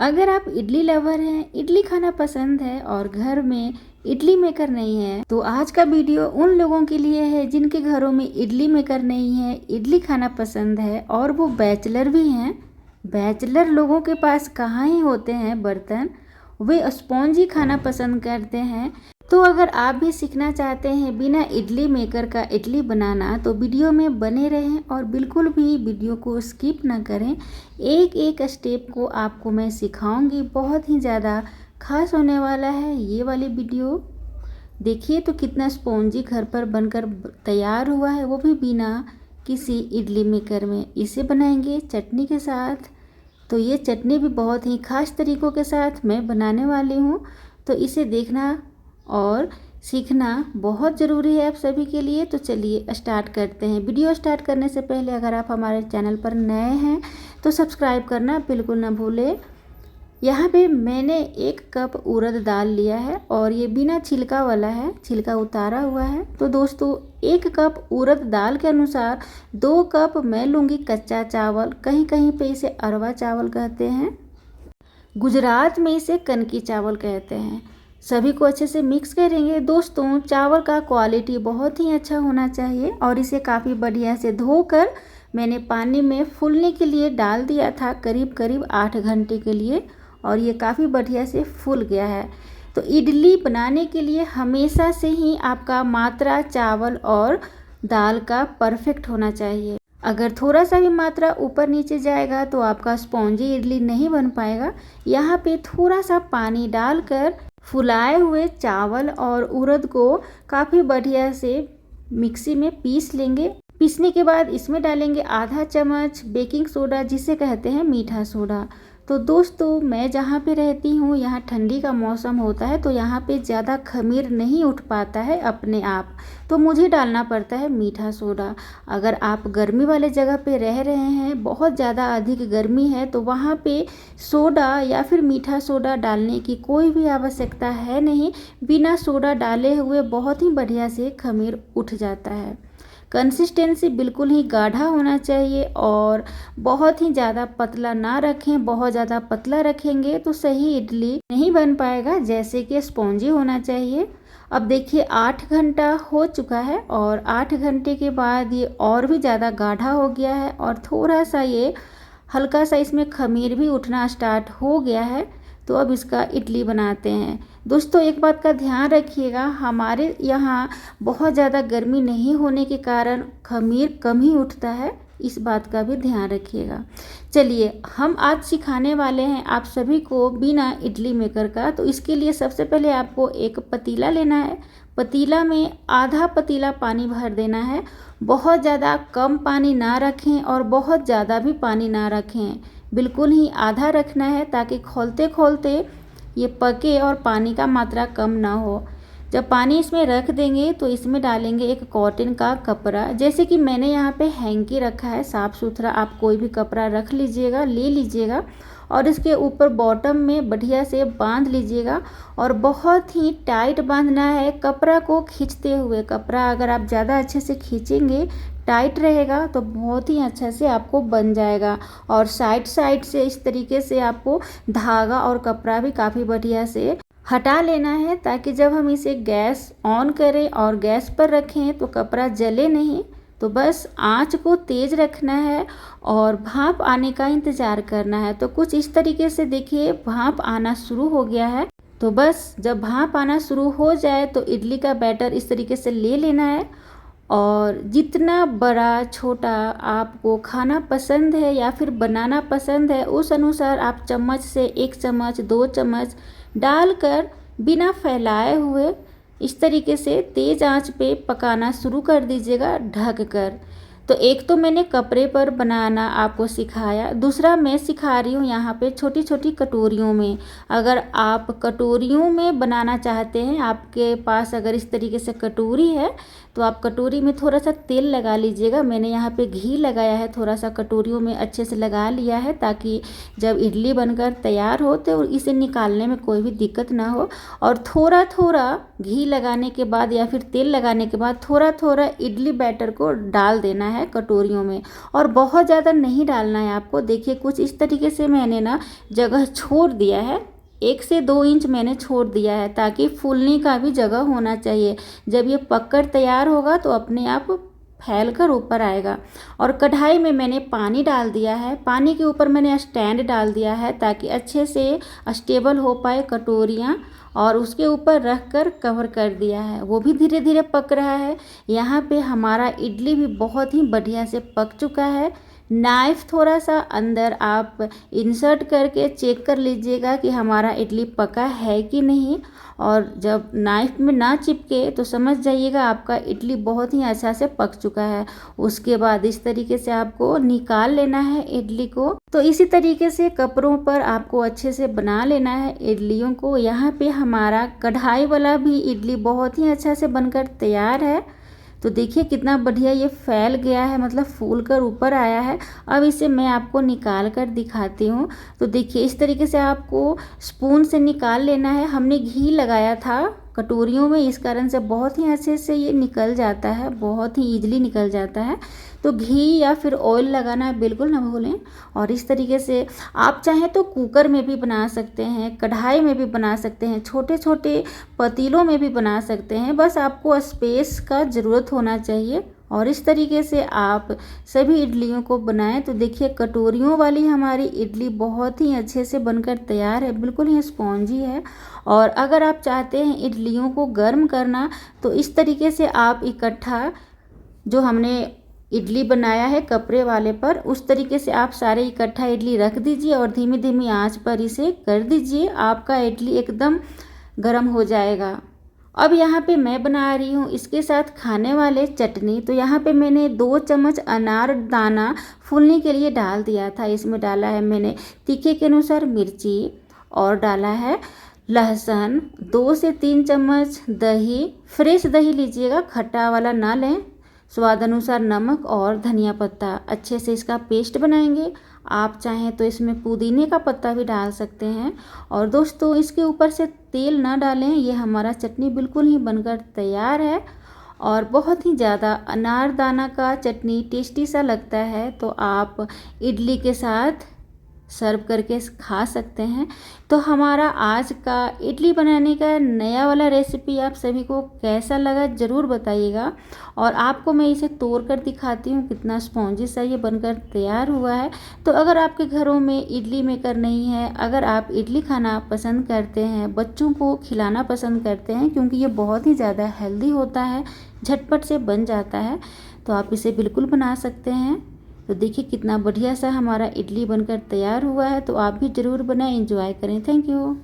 अगर आप इडली लवर हैं, इडली खाना पसंद है और घर में इडली मेकर नहीं है, तो आज का वीडियो उन लोगों के लिए है जिनके घरों में इडली मेकर नहीं है, इडली खाना पसंद है और वो बैचलर भी हैं। बैचलर लोगों के पास कहाँ ही होते हैं बर्तन, वे स्पॉन्जी खाना पसंद करते हैं। तो अगर आप भी सीखना चाहते हैं बिना इडली मेकर का इडली बनाना, तो वीडियो में बने रहें और बिल्कुल भी वीडियो को स्किप ना करें। एक एक स्टेप को आपको मैं सिखाऊंगी, बहुत ही ज़्यादा खास होने वाला है ये वाली वीडियो। देखिए तो कितना स्पॉन्जी घर पर बनकर तैयार हुआ है, वो भी बिना किसी इडली मेकर में। इसे बनाएंगे चटनी के साथ। तो ये चटनी भी बहुत ही खास तरीक़ों के साथ मैं बनाने वाली हूँ, तो इसे देखना और सीखना बहुत ज़रूरी है आप सभी के लिए। तो चलिए स्टार्ट करते हैं। वीडियो स्टार्ट करने से पहले अगर आप हमारे चैनल पर नए हैं तो सब्सक्राइब करना बिल्कुल ना भूलें। यहाँ पे मैंने 1 कप उड़द दाल लिया है और ये बिना छिलका वाला है, छिलका उतारा हुआ है। तो दोस्तों 1 कप उड़द दाल के अनुसार 2 कप मैं लूँगी कच्चा चावल। कहीं कहीं पे इसे अरवा चावल कहते हैं, गुजरात में इसे कनकी चावल कहते हैं। सभी को अच्छे से मिक्स करेंगे। दोस्तों चावल का क्वालिटी बहुत ही अच्छा होना चाहिए और इसे काफ़ी बढ़िया से धोकर मैंने पानी में फूलने के लिए डाल दिया था, करीब करीब 8 घंटे के लिए, और ये काफ़ी बढ़िया से फूल गया है। तो इडली बनाने के लिए हमेशा से ही आपका मात्रा चावल और दाल का परफेक्ट होना चाहिए। अगर थोड़ा सा भी मात्रा ऊपर नीचे जाएगा तो आपका स्पॉन्जी इडली नहीं बन पाएगा। यहाँ पे थोड़ा सा पानी डालकर फुलाए हुए चावल और उड़द को काफ़ी बढ़िया से मिक्सी में पीस लेंगे। पीसने के बाद इसमें डालेंगे आधा चम्मच बेकिंग सोडा, जिसे कहते हैं मीठा सोडा। तो दोस्तों मैं जहाँ पे रहती हूँ यहाँ ठंडी का मौसम होता है, तो यहाँ पे ज़्यादा खमीर नहीं उठ पाता है अपने आप, तो मुझे डालना पड़ता है मीठा सोडा। अगर आप गर्मी वाले जगह पे रह रहे हैं, बहुत ज़्यादा अधिक गर्मी है, तो वहाँ पे सोडा या फिर मीठा सोडा डालने की कोई भी आवश्यकता है नहीं। बिना सोडा डाले हुए बहुत ही बढ़िया से खमीर उठ जाता है। कंसिस्टेंसी बिल्कुल ही गाढ़ा होना चाहिए और बहुत ही ज़्यादा पतला ना रखें। बहुत ज़्यादा पतला रखेंगे तो सही इडली नहीं बन पाएगा, जैसे कि स्पॉन्जी होना चाहिए। अब देखिए 8 घंटा हो चुका है और 8 घंटे के बाद ये और भी ज़्यादा गाढ़ा हो गया है और थोड़ा सा ये हल्का सा इसमें खमीर भी उठना स्टार्ट हो गया है। तो अब इसका इडली बनाते हैं। दोस्तों एक बात का ध्यान रखिएगा, हमारे यहाँ बहुत ज़्यादा गर्मी नहीं होने के कारण खमीर कम ही उठता है, इस बात का भी ध्यान रखिएगा। चलिए हम आज सिखाने वाले हैं आप सभी को बिना इडली मेकर का। तो इसके लिए सबसे पहले आपको एक पतीला लेना है। पतीला में आधा पतीला पानी भर देना है। बहुत ज़्यादा कम पानी ना रखें और बहुत ज़्यादा भी पानी ना रखें, बिल्कुल ही आधा रखना है, ताकि खोलते खोलते ये पके और पानी का मात्रा कम ना हो। जब पानी इसमें रख देंगे तो इसमें डालेंगे एक कॉटन का कपड़ा, जैसे कि मैंने यहाँ पे हैंकी रखा है, साफ़ सुथरा आप कोई भी कपड़ा रख लीजिएगा, ले लीजिएगा और इसके ऊपर बॉटम में बढ़िया से बांध लीजिएगा और बहुत ही टाइट बांधना है कपड़ा को खींचते हुए। कपड़ा अगर आप ज़्यादा अच्छे से खींचेंगे, टाइट रहेगा, तो बहुत ही अच्छा से आपको बन जाएगा। और साइड साइड से इस तरीके से आपको धागा और कपड़ा भी काफ़ी बढ़िया से हटा लेना है, ताकि जब हम इसे गैस ऑन करें और गैस पर रखें तो कपड़ा जले नहीं। तो बस आंच को तेज़ रखना है और भाप आने का इंतज़ार करना है। तो कुछ इस तरीके से देखिए भाप आना शुरू हो गया है। तो बस जब भाप आना शुरू हो जाए तो इडली का बैटर इस तरीके से ले लेना है और जितना बड़ा छोटा आपको खाना पसंद है या फिर बनाना पसंद है, उस अनुसार आप चम्मच से 1 चम्मच 2 चम्मच डालकर बिना फैलाए हुए इस तरीके से तेज़ आंच पे पकाना शुरू कर दीजिएगा ढक कर। तो एक तो मैंने कपड़े पर बनाना आपको सिखाया, दूसरा मैं सिखा रही हूँ यहाँ पे छोटी छोटी कटोरियों में। अगर आप कटोरियों में बनाना चाहते हैं, आपके पास अगर इस तरीके से कटोरी है, तो आप कटोरी में थोड़ा सा तेल लगा लीजिएगा। मैंने यहाँ पे घी लगाया है, थोड़ा सा कटोरियों में अच्छे से लगा लिया है, ताकि जब इडली बनकर तैयार हो तो इसे निकालने में कोई भी दिक्कत ना हो। और थोड़ा थोड़ा घी लगाने के बाद या फिर तेल लगाने के बाद थोड़ा थोड़ा इडली बैटर को डाल देना है है कटोरियों में, और बहुत ज़्यादा नहीं डालना है आपको। देखिए कुछ इस तरीके से मैंने ना जगह छोड़ दिया है, 1 से 2 इंच मैंने छोड़ दिया है, ताकि फूलने का भी जगह होना चाहिए। जब ये पककर तैयार होगा तो अपने आप फैल कर ऊपर आएगा। और कढ़ाई में मैंने पानी डाल दिया है, पानी के ऊपर मैंने स्टैंड डाल दिया है ताकि अच्छे से स्टेबल हो पाए कटोरियाँ, और उसके ऊपर रख कर कवर कर दिया है। वो भी धीरे धीरे पक रहा है। यहाँ पे हमारा इडली भी बहुत ही बढ़िया से पक चुका है। नाइफ़ थोड़ा सा अंदर आप इंसर्ट करके चेक कर लीजिएगा कि हमारा इडली पका है कि नहीं, और जब नाइफ़ में ना चिपके तो समझ जाइएगा आपका इडली बहुत ही अच्छा से पक चुका है। उसके बाद इस तरीके से आपको निकाल लेना है इडली को। तो इसी तरीके से कपड़ों पर आपको अच्छे से बना लेना है इडलियों को। यहाँ पे हमारा कढ़ाई वाला भी इडली बहुत ही अच्छा से बनकर तैयार है। तो देखिए कितना बढ़िया ये फैल गया है, मतलब फूल कर ऊपर आया है। अब इसे मैं आपको निकाल कर दिखाती हूँ। तो देखिए इस तरीके से आपको स्पून से निकाल लेना है। हमने घी लगाया था कटोरियों में, इस कारण से बहुत ही अच्छे से ये निकल जाता है, बहुत ही ईजिली निकल जाता है। तो घी या फिर ऑयल लगाना बिल्कुल ना भूलें। और इस तरीके से आप चाहें तो कुकर में भी बना सकते हैं, कढ़ाई में भी बना सकते हैं, छोटे छोटे पतीलों में भी बना सकते हैं। बस आपको स्पेस का ज़रूरत होना चाहिए। और इस तरीके से आप सभी इडलियों को बनाएं। तो देखिए कटोरियों वाली हमारी इडली बहुत ही अच्छे से बनकर तैयार है, बिल्कुल ही स्पॉन्जी है। और अगर आप चाहते हैं इडलियों को गर्म करना, तो इस तरीके से आप इकट्ठा जो हमने इडली बनाया है कपड़े वाले पर, उस तरीके से आप सारे इकट्ठा इडली रख दीजिए और धीमी धीमी आंच पर इसे कर दीजिए। आपका इडली एकदम गर्म हो जाएगा। अब यहाँ पे मैं बना रही हूँ इसके साथ खाने वाले चटनी। तो यहाँ पे मैंने 2 चम्मच अनार दाना फूलने के लिए डाल दिया था। इसमें डाला है मैंने तीखे के अनुसार मिर्ची, और डाला है लहसुन, 2 से 3 चम्मच दही, फ्रेश दही लीजिएगा, खट्टा वाला ना लें, स्वाद अनुसार नमक और धनिया पत्ता। अच्छे से इसका पेस्ट बनाएंगे। आप चाहें तो इसमें पुदीने का पत्ता भी डाल सकते हैं। और दोस्तों इसके ऊपर से तेल ना डालें, ये हमारा चटनी बिल्कुल ही बनकर तैयार है। और बहुत ही ज़्यादा अनारदाना का चटनी टेस्टी सा लगता है। तो आप इडली के साथ सर्व करके खा सकते हैं। तो हमारा आज का इडली बनाने का नया वाला रेसिपी आप सभी को कैसा लगा ज़रूर बताइएगा। और आपको मैं इसे तोड़ कर दिखाती हूँ कितना स्पॉन्जी सा ये बनकर तैयार हुआ है। तो अगर आपके घरों में इडली मेकर नहीं है, अगर आप इडली खाना पसंद करते हैं, बच्चों को खिलाना पसंद करते हैं, क्योंकि ये बहुत ही ज़्यादा हेल्दी होता है, झटपट से बन जाता है, तो आप इसे बिल्कुल बना सकते हैं। तो देखिए कितना बढ़िया सा हमारा इडली बनकर तैयार हुआ है। तो आप भी ज़रूर बनाएं, एंजॉय करें। Thank you.